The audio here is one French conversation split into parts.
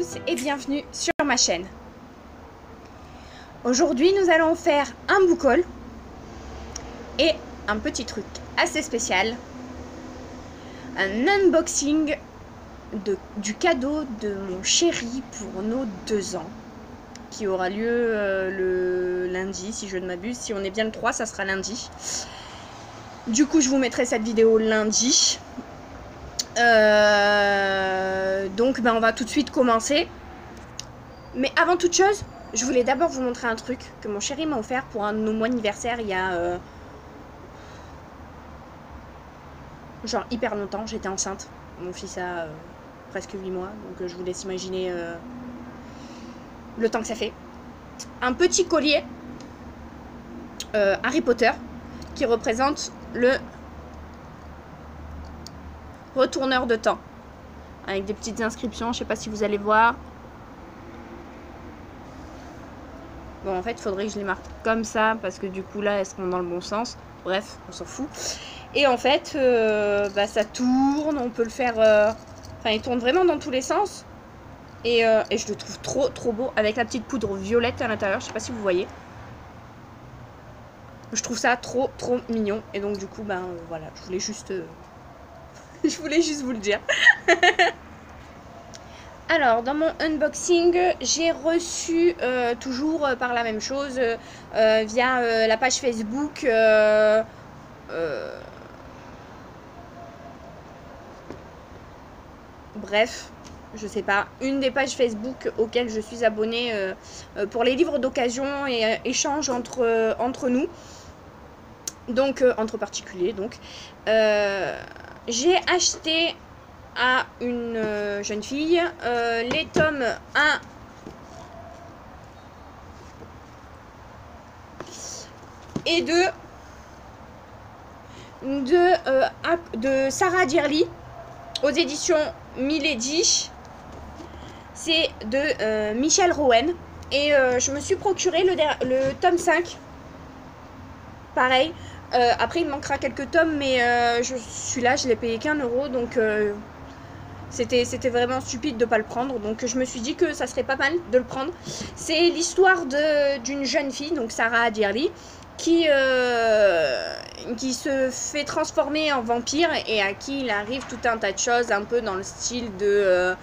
tous et bienvenue sur ma chaîne. Aujourd'hui nous allons faire un book haul et un petit truc assez spécial. Un unboxing du cadeau de mon chéri pour nos 2 ans. Qui aura lieu le lundi si je ne m'abuse. Si on est bien le 3 ça sera lundi. Du coup je vous mettrai cette vidéo lundi. Donc on va tout de suite commencer. Mais avant toute chose, je voulais d'abord vous montrer un truc que mon chéri m'a offert pour un de nos mois anniversaires il y a genre hyper longtemps. J'étais enceinte. Mon fils a presque 8 mois. Donc je vous laisse imaginer le temps que ça fait. Un petit collier Harry Potter qui représente le retourneur de temps avec des petites inscriptions, je sais pas si vous allez voir. Bon, en fait il faudrait que je les marque comme ça parce que du coup là elles seront dans le bon sens. Bref, on s'en fout. Et en fait ça tourne, on peut le faire enfin il tourne vraiment dans tous les sens et je le trouve trop beau avec la petite poudre violette à l'intérieur, je sais pas si vous voyez. Je trouve ça trop mignon et donc du coup voilà, je voulais juste vous le dire. Alors, dans mon unboxing, j'ai reçu toujours par la même chose, via la page Facebook. Bref, je sais pas, une des pages Facebook auxquelles je suis abonnée pour les livres d'occasion et échanges entre nous. Donc, entre particuliers, donc. J'ai acheté à une jeune fille les tomes 1 et 2 de Sarah Dirley aux éditions Milady. C'est de Michelle Rowan et je me suis procuré le tome 5. Pareil. Après il me manquera quelques tomes, mais celui-là je l'ai payé qu'1 €, donc c'était vraiment stupide de ne pas le prendre, donc je me suis dit que ça serait pas mal de le prendre. C'est l'histoire d'une jeune fille, donc Sarah Dirley, qui se fait transformer en vampire et à qui il arrive tout un tas de choses un peu dans le style de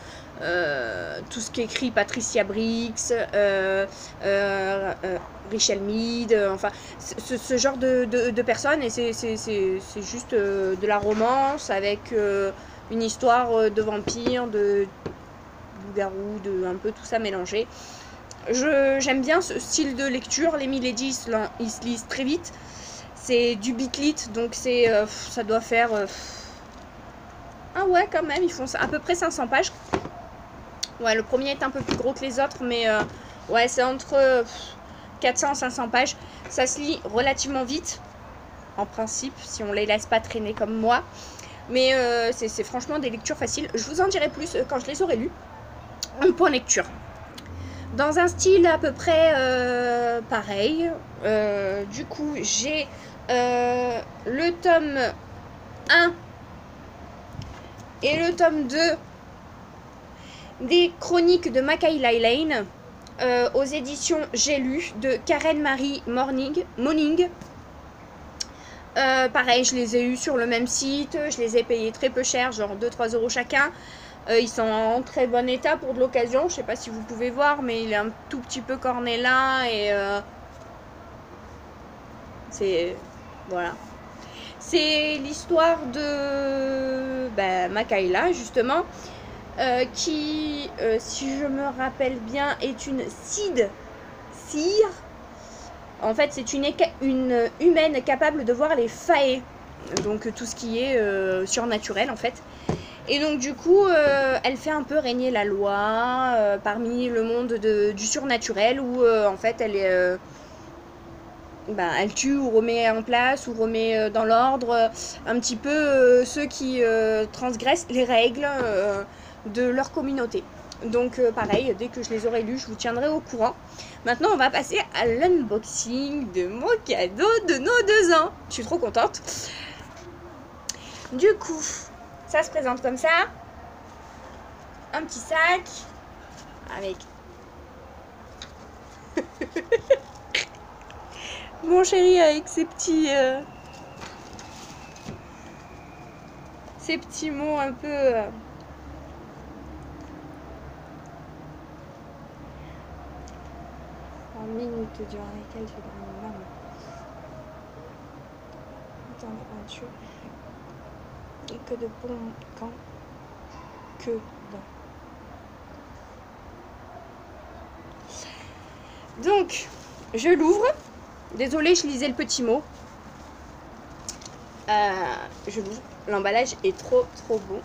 tout ce qu'écrit Patricia Briggs, Richelle Mead, enfin ce genre de personnes, et c'est juste de la romance avec une histoire de vampire, de loup-garou, de un peu tout ça mélangé. J'aime bien ce style de lecture. Les Milady ils se lisent très vite. C'est du bitlit, donc c'est ça doit faire ah ouais quand même, ils font à peu près 500 pages. Ouais, le premier est un peu plus gros que les autres, mais ouais, c'est entre 400 et 500 pages. Ça se lit relativement vite, en principe, si on les laisse pas traîner comme moi. Mais c'est franchement des lectures faciles. Je vous en dirai plus quand je les aurai lus. Un point lecture. Dans un style à peu près pareil. Du coup, j'ai le tome 1 et le tome 2 des chroniques de Michaela Lane aux éditions J'ai lu de Karen Marie Moning. Pareil, je les ai eus sur le même site, je les ai payés très peu cher, genre 2-3 € chacun. Ils sont en très bon état pour de l'occasion, je sais pas si vous pouvez voir, mais il est un tout petit peu corné là et c'est voilà. C'est l'histoire de Michaela justement. Qui, si je me rappelle bien, est une seer. En fait, c'est une humaine capable de voir les fae, donc tout ce qui est surnaturel en fait. Et donc du coup, elle fait un peu régner la loi parmi le monde du surnaturel, où en fait elle est elle tue ou remet en place ou remet dans l'ordre un petit peu ceux qui transgressent les règles de leur communauté. Donc pareil, dès que je les aurai lus, je vous tiendrai au courant. Maintenant, on va passer à l'unboxing de mon cadeau de nos 2 ans. Je suis trop contente. Du coup, ça se présente comme ça. Un petit sac. avec mon chéri avec ses petits mots un peu en minutes durant lesquelles je donne une main dans l'aventure et que de bon camp que dans. Donc je l'ouvre. Désolée, je lisais le petit mot. Je l'ouvre. L'emballage est trop beau.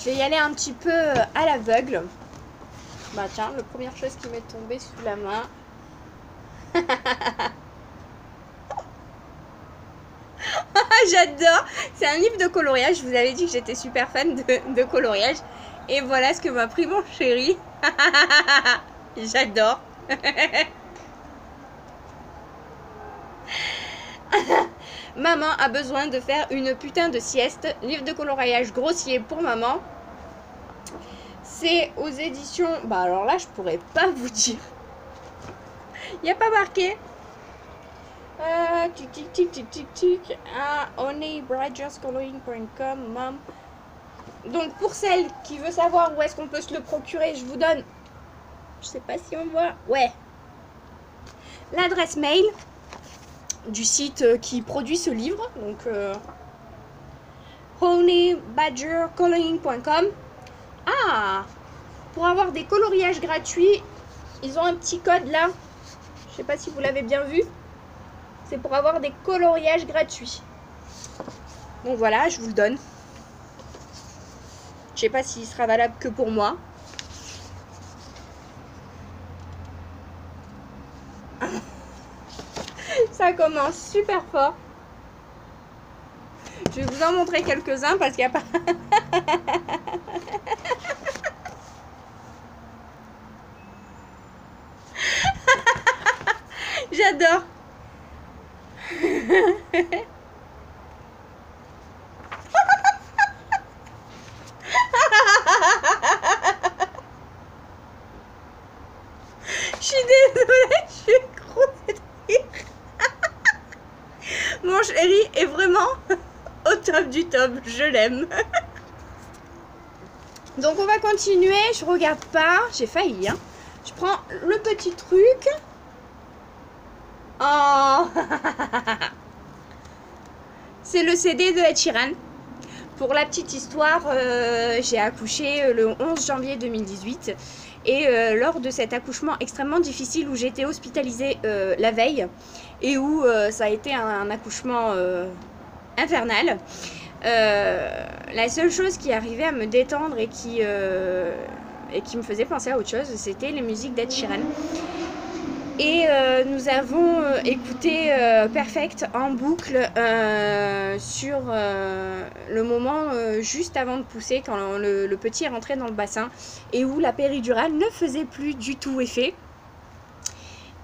Je vais y aller un petit peu à l'aveugle. Bah tiens, la première chose qui m'est tombée sous la main. J'adore. C'est un livre de coloriage. Je vous avais dit que j'étais super fan de coloriage. Et voilà ce que m'a pris mon chéri. J'adore. Maman a besoin de faire une putain de sieste. Livre de coloriage grossier pour maman. C'est aux éditions... Bah alors là, je pourrais pas vous dire. Il n'y a pas marqué. honeybragerscoloring.com mom. Donc pour celle qui veut savoir où est-ce qu'on peut se le procurer, je vous donne... Je sais pas si on voit. Ouais. L'adresse mail du site qui produit ce livre, donc honeybadgercoloring.com. Ah, pour avoir des coloriages gratuits, ils ont un petit code là. Je sais pas si vous l'avez bien vu. C'est pour avoir des coloriages gratuits. Donc voilà, je vous le donne. Je sais pas s'il sera valable que pour moi. Ça commence super fort. Je vais vous en montrer quelques-uns parce qu'il n'y a pas... J'adore. Je suis désolée, je suis croûtée de rire. Mon chéri est vraiment au top du top, je l'aime. Donc on va continuer, je regarde pas, j'ai failli, hein. Je prends le petit truc. Oh. C'est le CD de Ed Sheeran. Pour la petite histoire, j'ai accouché le 11 janvier 2018. Et lors de cet accouchement extrêmement difficile où j'étais hospitalisée la veille et où ça a été un accouchement infernal, la seule chose qui arrivait à me détendre et qui me faisait penser à autre chose, c'était les musiques d'Ed Sheeran. Et nous avons écouté Perfect en boucle sur le moment juste avant de pousser, quand le petit est rentré dans le bassin et où la péridurale ne faisait plus du tout effet.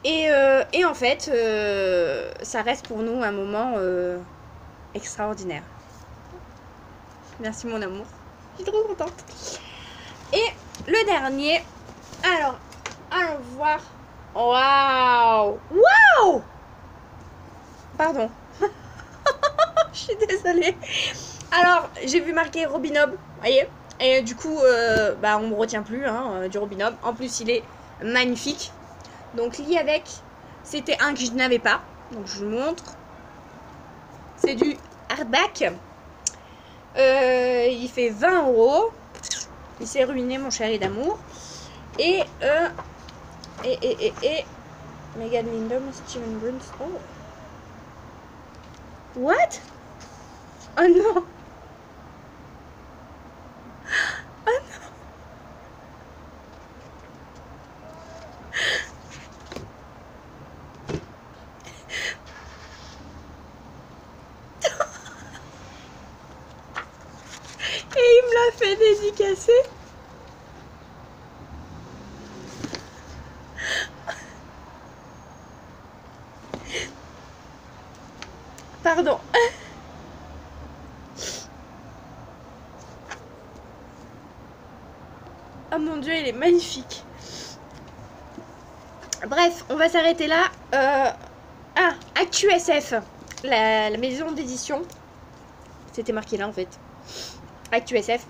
Et en fait, ça reste pour nous un moment extraordinaire. Merci mon amour, je suis trop contente. Et le dernier, alors, allons voir. Waouh! Waouh! Pardon. Je suis désolée. Alors, j'ai vu marquer Robinob, vous voyez? Et du coup, bah, on me retient plus hein, du Robinob. En plus, il est magnifique. Donc, lit avec, c'était un que je n'avais pas. Donc, je vous montre. C'est du hardback. Il fait 20 €. Il s'est ruiné, mon chéri d'amour. Et Megan Lindom, Steven Bruns. Oh. What? Oh non. Oh non. Et il me l'a fait dédicacer. Pardon. Oh mon dieu, il est magnifique. Bref, on va s'arrêter là. ActuSF, la maison d'édition. C'était marqué là en fait. ActuSF.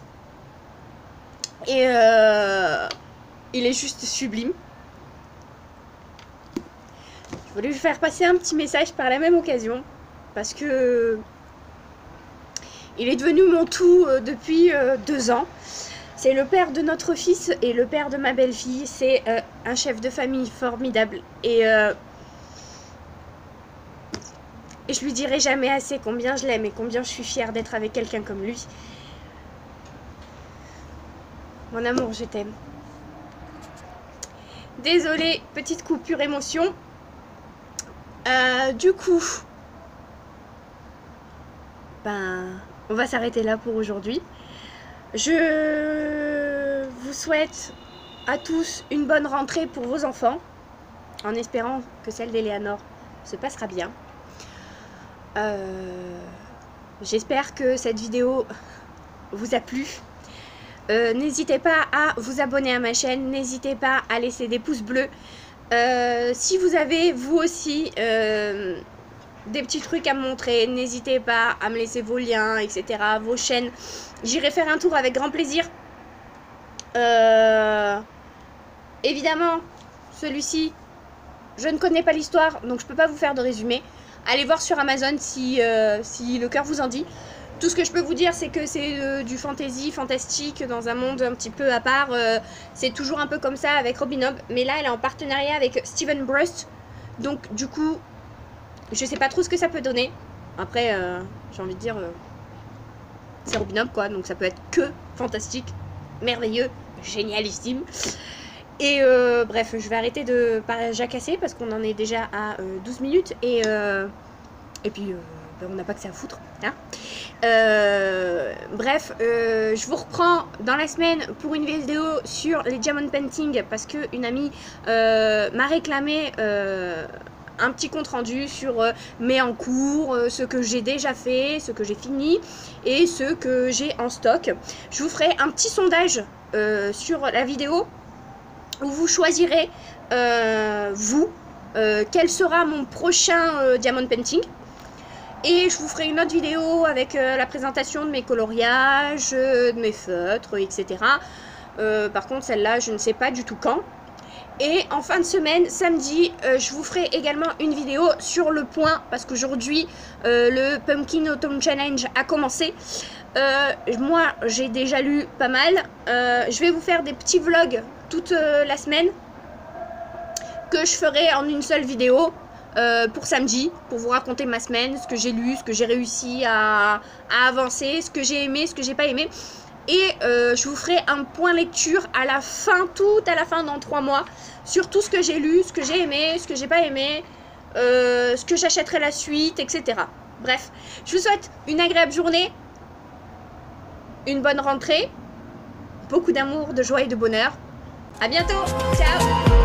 Et il est juste sublime. Je voulais lui faire passer un petit message par la même occasion. Parce que il est devenu mon tout depuis 2 ans. C'est le père de notre fils et le père de ma belle-fille. C'est un chef de famille formidable. Et je lui dirai jamais assez combien je l'aime et combien je suis fière d'être avec quelqu'un comme lui. Mon amour, je t'aime. Désolée, petite coupure émotion. Du coup, on va s'arrêter là pour aujourd'hui. Je vous souhaite à tous une bonne rentrée pour vos enfants, en espérant que celle d'Eleanor se passera bien. J'espère que cette vidéo vous a plu. N'hésitez pas à vous abonner à ma chaîne, n'hésitez pas à laisser des pouces bleus. Si vous avez vous aussi des petits trucs à me montrer, n'hésitez pas à me laisser vos liens, etc., vos chaînes. J'irai faire un tour avec grand plaisir. Évidemment, celui-ci, je ne connais pas l'histoire, donc je peux pas vous faire de résumé. Allez voir sur Amazon si le cœur vous en dit. Tout ce que je peux vous dire, c'est que c'est du fantasy, fantastique, dans un monde un petit peu à part. C'est toujours un peu comme ça avec Robin Hobb. Mais là, elle est en partenariat avec Steven Brust. Donc, du coup, je sais pas trop ce que ça peut donner. Après, j'ai envie de dire, c'est Robin Hobb, quoi. Donc, ça peut être que fantastique, merveilleux, génialissime. Et bref, je vais arrêter de jacasser parce qu'on en est déjà à 12 minutes. Et puis... on n'a pas que ça à foutre, hein. Bref, je vous reprends dans la semaine pour une vidéo sur les diamond painting parce que une amie m'a réclamé un petit compte rendu sur mes en cours, ce que j'ai déjà fait, ce que j'ai fini et ce que j'ai en stock. Je vous ferai un petit sondage sur la vidéo où vous choisirez quel sera mon prochain diamond painting. Et je vous ferai une autre vidéo avec la présentation de mes coloriages, de mes feutres, etc. Par contre, celle-là, je ne sais pas du tout quand. Et en fin de semaine, samedi, je vous ferai également une vidéo sur le point. Parce qu'aujourd'hui, le Pumpkin Autumn Challenge a commencé. Moi, j'ai déjà lu pas mal. Je vais vous faire des petits vlogs toute la semaine. Que je ferai en une seule vidéo. Pour samedi, pour vous raconter ma semaine, ce que j'ai lu, ce que j'ai réussi à avancer, ce que j'ai aimé, ce que j'ai pas aimé. Et je vous ferai un point lecture à la fin, tout à la fin dans 3 mois, sur tout ce que j'ai lu, ce que j'ai aimé, ce que j'ai pas aimé, ce que j'achèterai la suite, etc. Bref, je vous souhaite une agréable journée, une bonne rentrée, beaucoup d'amour, de joie et de bonheur. À bientôt, ciao!